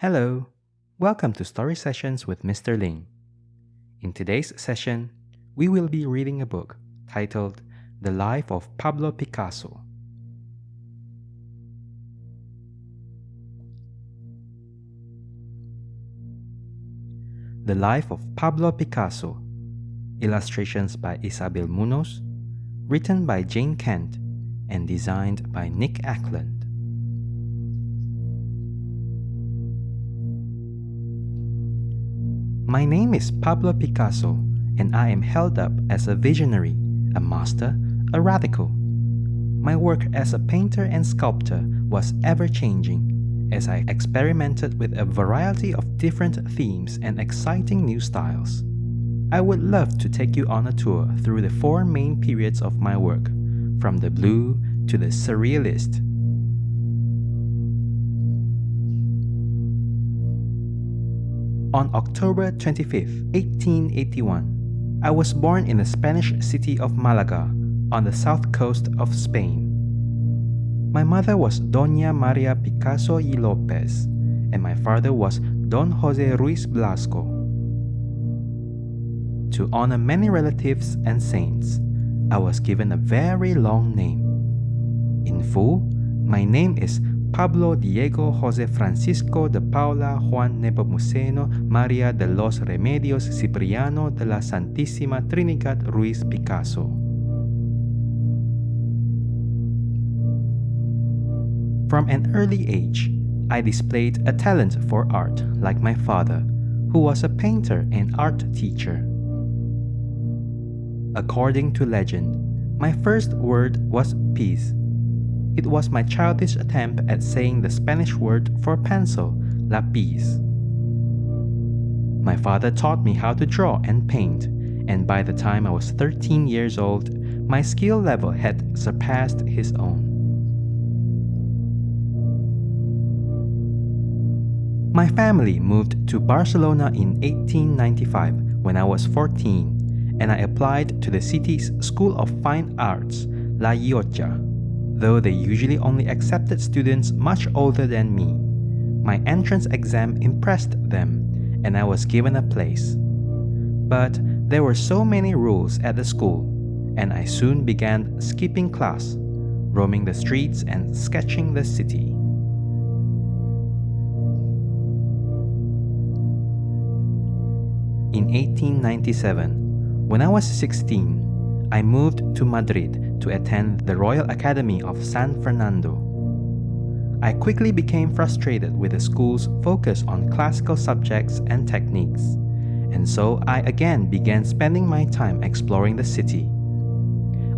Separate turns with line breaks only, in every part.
Hello, welcome to Story Sessions with Mr. Ling. In today's session, we will be reading a book titled The Life of Pablo Picasso. The Life of Pablo Picasso. Illustrations by Isabel Munoz, written by Jane Kent, and designed by Nick Ackland. My name is Pablo Picasso, and I am held up as a visionary, a master, a radical. My work as a painter and sculptor was ever-changing, as I experimented with a variety of different themes and exciting new styles. I would love to take you on a tour through the four main periods of my work, from the blue to the surrealist. On October 25, 1881, I was born in the Spanish city of Malaga, on the south coast of Spain. My mother was Doña María Picasso y López, and my father was Don José Ruiz Blasco. To honor many relatives and saints, I was given a very long name. In full, my name is Pablo Diego José Francisco de Paula Juan Nepomuceno María de los Remedios Cipriano de la Santísima Trinidad Ruiz Picasso. From an early age, I displayed a talent for art like my father, who was a painter and art teacher. According to legend, my first word was peace. It was my childish attempt at saying the Spanish word for pencil, lápiz. My father taught me how to draw and paint, and by the time I was 13 years old, my skill level had surpassed his own. My family moved to Barcelona in 1895 when I was 14, and I applied to the city's School of Fine Arts, La Llotja. Though they usually only accepted students much older than me, my entrance exam impressed them, and I was given a place. But there were so many rules at the school, and I soon began skipping class, roaming the streets and sketching the city. In 1897, when I was 16, I moved to Madrid to attend the Royal Academy of San Fernando. I quickly became frustrated with the school's focus on classical subjects and techniques, and so I again began spending my time exploring the city.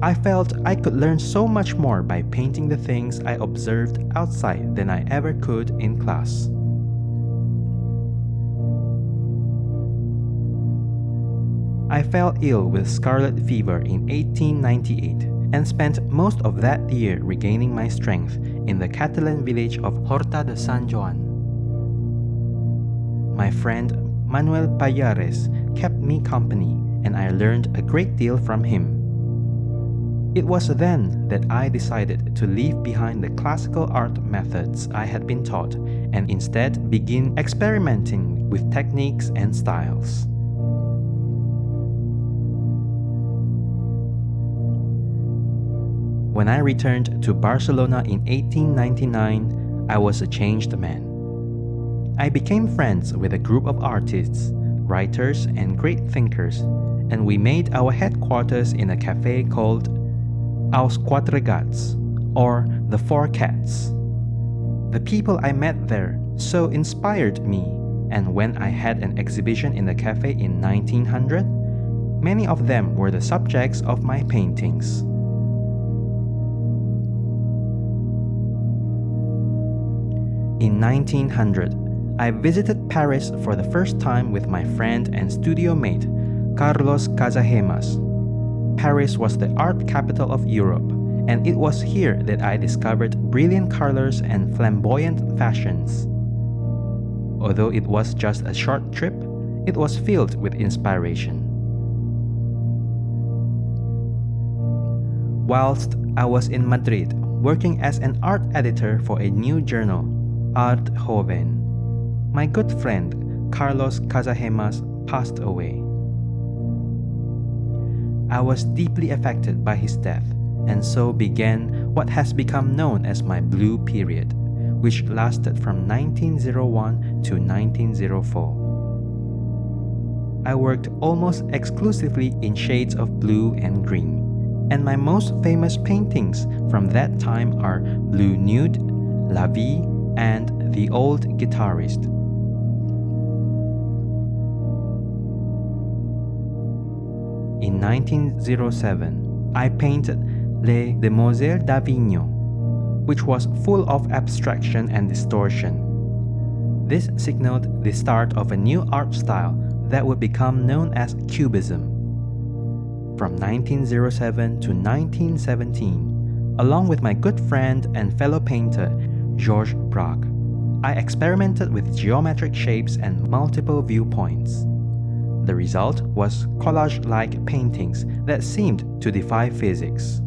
I felt I could learn so much more by painting the things I observed outside than I ever could in class. I fell ill with scarlet fever in 1898 and spent most of that year regaining my strength in the Catalan village of Horta de San Joan. My friend Manuel Payares kept me company, and I learned a great deal from him. It was then that I decided to leave behind the classical art methods I had been taught and instead begin experimenting with techniques and styles. When I returned to Barcelona in 1899, I was a changed man. I became friends with a group of artists, writers, and great thinkers, and we made our headquarters in a cafe called Els Quatre Gats, or The Four Cats. The people I met there so inspired me, and when I had an exhibition in the cafe in 1900, many of them were the subjects of my paintings. In 1900, I visited Paris for the first time with my friend and studio mate, Carlos Casagemas. Paris was the art capital of Europe, and it was here that I discovered brilliant colors and flamboyant fashions. Although it was just a short trip, it was filled with inspiration. Whilst I was in Madrid working as an art editor for a new journal, Art Joven, my good friend Carlos Casagemas passed away. I was deeply affected by his death, and so began what has become known as my Blue Period, which lasted from 1901 to 1904. I worked almost exclusively in shades of blue and green, and my most famous paintings from that time are Blue Nude, La Vie, and The Old Guitarist. In 1907, I painted Les Demoiselles d'Avignon, which was full of abstraction and distortion. This signaled the start of a new art style that would become known as Cubism. From 1907 to 1917, along with my good friend and fellow painter Georges Braque, I experimented with geometric shapes and multiple viewpoints. The result was collage-like paintings that seemed to defy physics.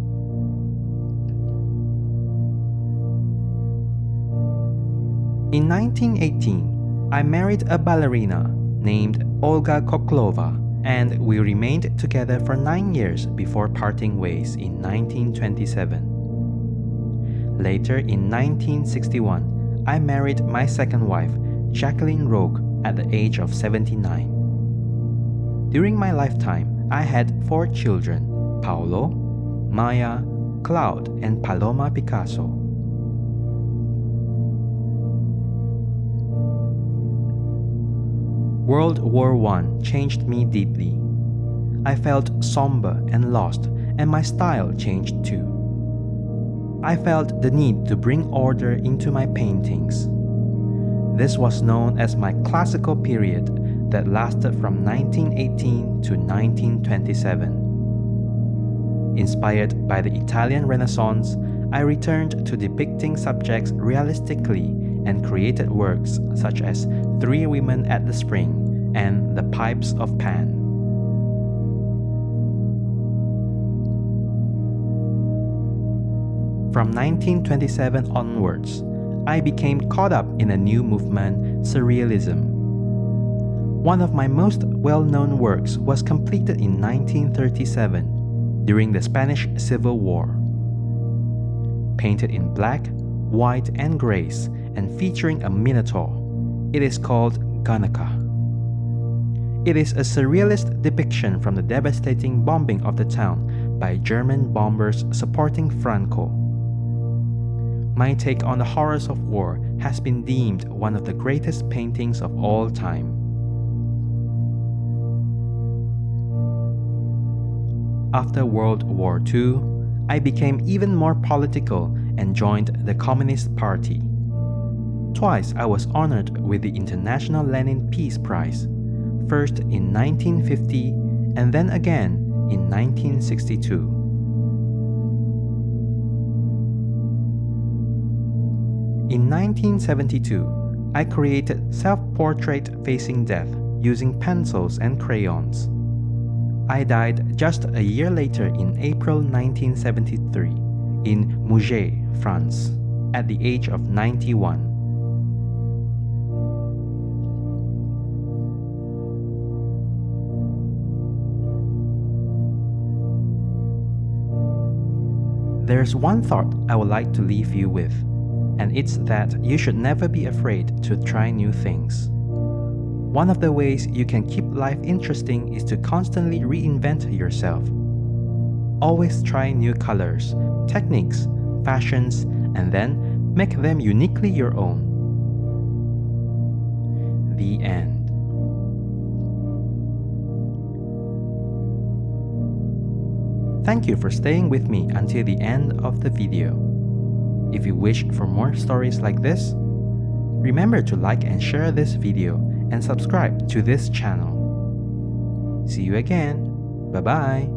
In 1918, I married a ballerina named Olga Koklova, and we remained together for 9 years before parting ways in 1927. Later, in 1961, I married my second wife, Jacqueline Rogue, at the age of 79. During my lifetime, I had 4 children: Paolo, Maya, Claude, and Paloma Picasso. World War I changed me deeply. I felt somber and lost, and my style changed too. I felt the need to bring order into my paintings. This was known as my classical period that lasted from 1918 to 1927. Inspired by the Italian Renaissance, I returned to depicting subjects realistically and created works such as Three Women at the Spring and The Pipes of Pan. From 1927 onwards, I became caught up in a new movement, Surrealism. One of my most well-known works was completed in 1937 during the Spanish Civil War. Painted in black, white, and grays and featuring a minotaur, it is called Guernica. It is a surrealist depiction from the devastating bombing of the town by German bombers supporting Franco. My take on the horrors of war has been deemed one of the greatest paintings of all time. After World War II, I became even more political and joined the Communist Party. Twice I was honored with the International Lenin Peace Prize, first in 1950 and then again in 1962. In 1972, I created Self-Portrait Facing Death using pencils and crayons. I died just a year later in April 1973 in Mougins, France, at the age of 91. There's one thought I would like to leave you with, and it's that you should never be afraid to try new things. One of the ways you can keep life interesting is to constantly reinvent yourself. Always try new colors, techniques, fashions, and then make them uniquely your own. The end. Thank you for staying with me until the end of the video. If you wish for more stories like this, remember to like and share this video and subscribe to this channel. See you again. Bye-bye.